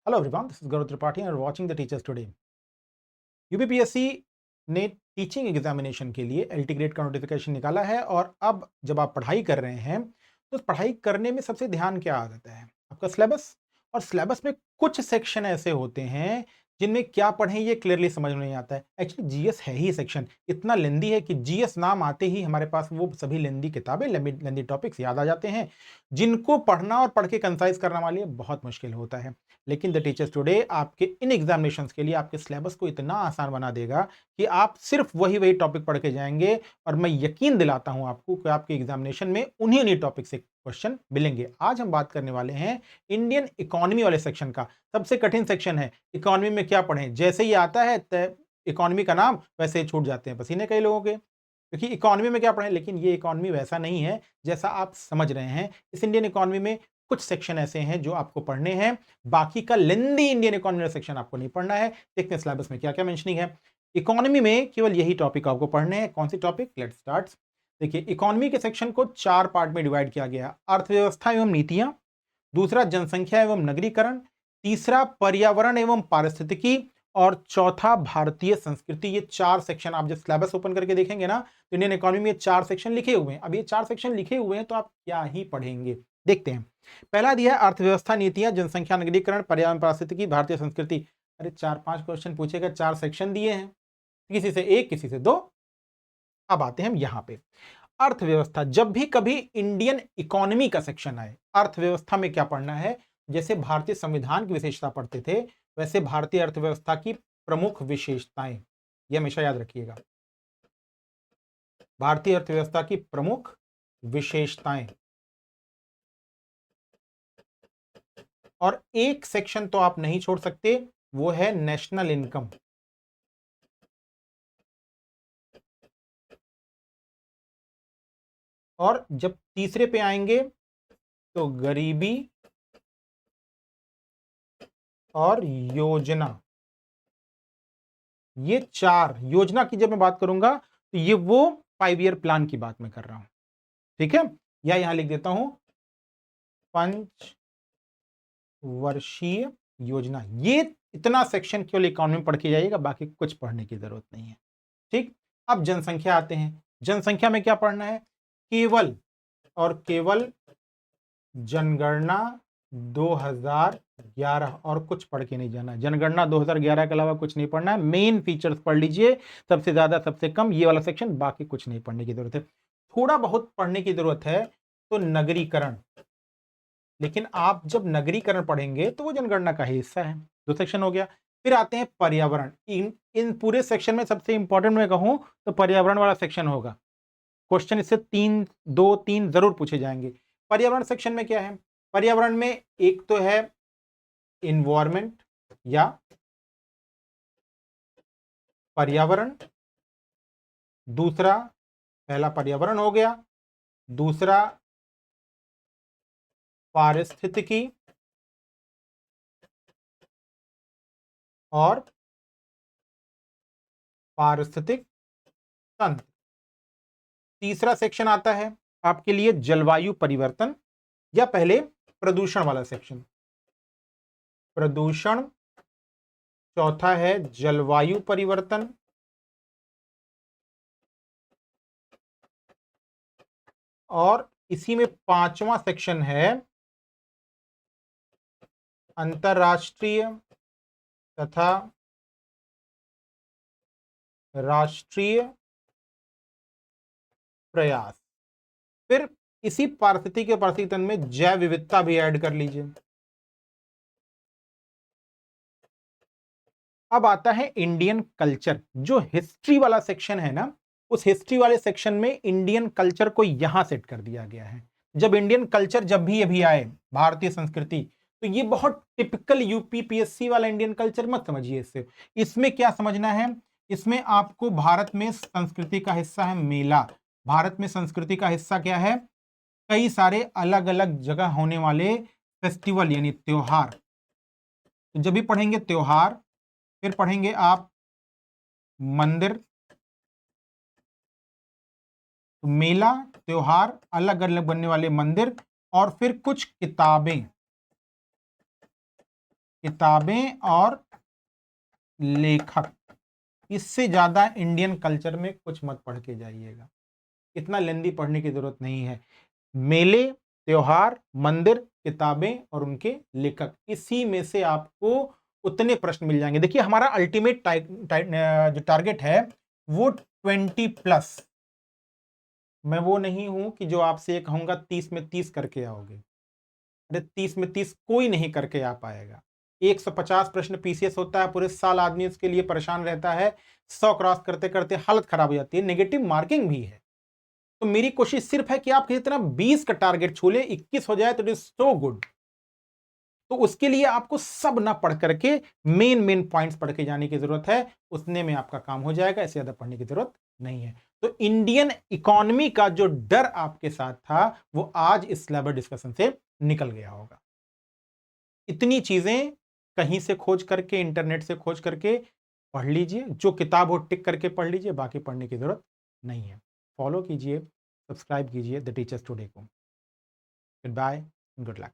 Hello everyone, this is Gaurav Tripathi and you're watching the Teachers Today. UPPSC ने teaching examination के लिए LT grade का notification निकाला है और अब जब आप पढ़ाई कर रहे हैं तो पढ़ाई करने में सबसे ध्यान क्या आ जाता है? आपका सिलेबस। और सिलेबस में कुछ सेक्शन ऐसे होते हैं जिनमें क्या पढ़ें ये क्लियरली समझ में नहीं आता है। एक्चुअली जीएस है ही सेक्शन इतना लेंदी है कि जीएस नाम आते ही हमारे पास वो सभी लेंदी किताबें लेंदी टॉपिक्स याद आ जाते हैं जिनको पढ़ना और पढ़ के कंसाइज करना वाले बहुत मुश्किल होता है। लेकिन द टीचर्स टुडे आपके इन एग्जामिनेशंस के लिए आपके सिलेबस को इतना आसान बना देगा कि आप सिर्फ वही टॉपिक पढ़ के जाएंगे और मैं यकीन दिलाता हूं आपको कि आपके एग्जामिनेशन में उन्हीं टॉपिक से क्वेश्चन मिलेंगे। आज हम बात करने वाले हैं इंडियन इकोनॉमी वाले सेक्शन का। सबसे कठिन सेक्शन है। इकोनॉमी में क्या पढ़ें, जैसे ही आता है इकोनॉमी का नाम वैसे ही छूट जाते हैं पसीने कई लोगों के, क्योंकि इकोनॉमी में क्या पढ़ें। लेकिन ये इकोनॉमी वैसा नहीं है जैसा आप समझ रहे हैं। इस इंडियन इकोनॉमी में कुछ सेक्शन ऐसे हैं जो आपको पढ़ने हैं, बाकी का लेंदी इंडियन इकोनॉमी सेक्शन आपको नहीं पढ़ना है। देखते हैं सिलेबस में क्या क्या मेंशनिंग है। इकोनॉमी में केवल यही टॉपिक आपको पढ़ने हैं। कौन सी टॉपिक? Let's start. देखिए, इकोनॉमी के सेक्शन को 4 पार्ट में डिवाइड किया गया है। अर्थव्यवस्था एवं नीतियां, दूसरा जनसंख्या एवं नगरीकरण, तीसरा पर्यावरण एवं पारिस्थितिकी और चौथा भारतीय संस्कृति। ये 4 सेक्शन आप जब सिलेबस ओपन करके देखेंगे ना तो इंडियन इकोनॉमी में 4 सेक्शन लिखे हुए हैं। अब ये 4 सेक्शन लिखे हुए हैं तो आप क्या ही पढ़ेंगे, देखते हैं। पहला दिया है अर्थव्यवस्था, नीतियां, जनसंख्या, नगरीकरण, पर्यावरण, पारिस्थितिकी, भारतीय संस्कृति। अरे 4-5 क्वेश्चन पूछेगा, 4 सेक्शन दिए हैं, किसी से 1 किसी से 2। अब आते हैं हम यहां पे अर्थव्यवस्था। जब भी कभी इंडियन इकोनॉमी का सेक्शन आए, अर्थव्यवस्था में क्या पढ़ना है? जैसे भारतीय संविधान की विशेषता पढ़ते थे वैसे भारतीय अर्थव्यवस्था की प्रमुख विशेषताएं, ये हमेशा याद रखिएगा। भारतीय अर्थव्यवस्था की प्रमुख विशेषताएं। और एक सेक्शन तो आप नहीं छोड़ सकते, वो है नेशनल इनकम। और जब तीसरे पे आएंगे तो गरीबी और योजना। ये 4 योजना की जब मैं बात करूंगा तो ये वो 5 ईयर प्लान की बात मैं कर रहा हूं, ठीक है। या यहां लिख देता हूं पंचवर्षीय योजना। ये इतना सेक्शन केवल इकोनॉमी में पढ़ के जाइएगा, बाकी कुछ पढ़ने की जरूरत नहीं है, ठीक। अब जनसंख्या आते हैं। जनसंख्या में क्या पढ़ना है? केवल और केवल जनगणना 2011 और कुछ पढ़ के नहीं जाना। जनगणना 2011 के अलावा कुछ नहीं पढ़ना है। मेन फीचर्स पढ़ लीजिए, सबसे ज्यादा सबसे कम ये वाला सेक्शन, बाकी कुछ नहीं पढ़ने की जरूरत है। थोड़ा बहुत पढ़ने की जरूरत है तो नगरीकरण, लेकिन आप जब नगरीकरण पढ़ेंगे तो वो जनगणना का ही हिस्सा है। 2 सेक्शन हो गया। फिर आते हैं पर्यावरण। इन पूरे सेक्शन में सबसे इंपॉर्टेंट मैं कहूं तो पर्यावरण वाला सेक्शन होगा। क्वेश्चन इससे 2-3 जरूर पूछे जाएंगे। पर्यावरण सेक्शन में क्या है? पर्यावरण में एक तो है इन्वायरमेंट या पर्यावरण, दूसरा, पहला पर्यावरण हो गया, दूसरा पारिस्थितिकी और पारिस्थितिक तंत्र। तीसरा सेक्शन आता है आपके लिए जलवायु परिवर्तन, या पहले प्रदूषण वाला सेक्शन, प्रदूषण। चौथा है जलवायु परिवर्तन और इसी में 5वां सेक्शन है अंतरराष्ट्रीय तथा राष्ट्रीय प्रयास। फिर इसी पारिस्थितिकी के पारिस्थितिक तंत्र में जैव विविधता भी ऐड कर लीजिए। अब आता है इंडियन कल्चर। जो हिस्ट्री वाला सेक्शन है ना, उस हिस्ट्री वाले सेक्शन में इंडियन कल्चर को यहां सेट कर दिया गया है। जब इंडियन कल्चर जब भी अभी आए, भारतीय संस्कृति, तो ये बहुत टिपिकल यूपीपीएससी वाला इंडियन कल्चर मत समझिए इससे। इसमें क्या समझना है? इसमें आपको भारत में संस्कृति का हिस्सा है मेला। भारत में संस्कृति का हिस्सा क्या है? कई सारे अलग अलग जगह होने वाले फेस्टिवल यानी त्योहार। तो जब भी पढ़ेंगे त्योहार, फिर पढ़ेंगे आप मंदिर, मेला, त्योहार, अलग अलग बनने वाले मंदिर, और फिर कुछ किताबें। किताबें और लेखक, इससे ज्यादा इंडियन कल्चर में कुछ मत पढ़ के जाइएगा, इतना लेंदी पढ़ने की जरूरत नहीं है। मेले, त्योहार, मंदिर, किताबें और उनके लेखक, इसी में से आपको उतने प्रश्न मिल जाएंगे। देखिए हमारा अल्टीमेट जो टारगेट है वो 20+। मैं वो नहीं हूं कि जो आपसे ये कहूंगा 30 में 30 करके आओगे। अरे 30 में 30 कोई नहीं करके आ पाएगा। 150 प्रश्न पीसीएस होता है, पूरे साल आदमी उसके लिए परेशान रहता है, 100 क्रॉस करते करते हालत खराब हो जाती है, नेगेटिव मार्किंग भी है। तो मेरी कोशिश सिर्फ है कि आप किसी तरह 20 का टारगेट छू ले, 21 हो जाए तो इट इज सो गुड। तो उसके लिए आपको सब ना पढ़ करके मेन मेन पॉइंट्स पढ़ के जाने की जरूरत है, उतने में आपका काम हो जाएगा, इससे ज्यादा पढ़ने की जरूरत नहीं है। तो इंडियन इकोनॉमी का जो डर आपके साथ था वो आज इस सिलेबस डिस्कशन से निकल गया होगा। इतनी चीजें कहीं से खोज करके, इंटरनेट से खोज करके पढ़ लीजिए, जो किताब हो टिक करके पढ़ लीजिए, बाकी पढ़ने की जरूरत नहीं है। फॉलो कीजिए, सब्सक्राइब कीजिए द टीचर्स टुडे को। Good bye, good luck.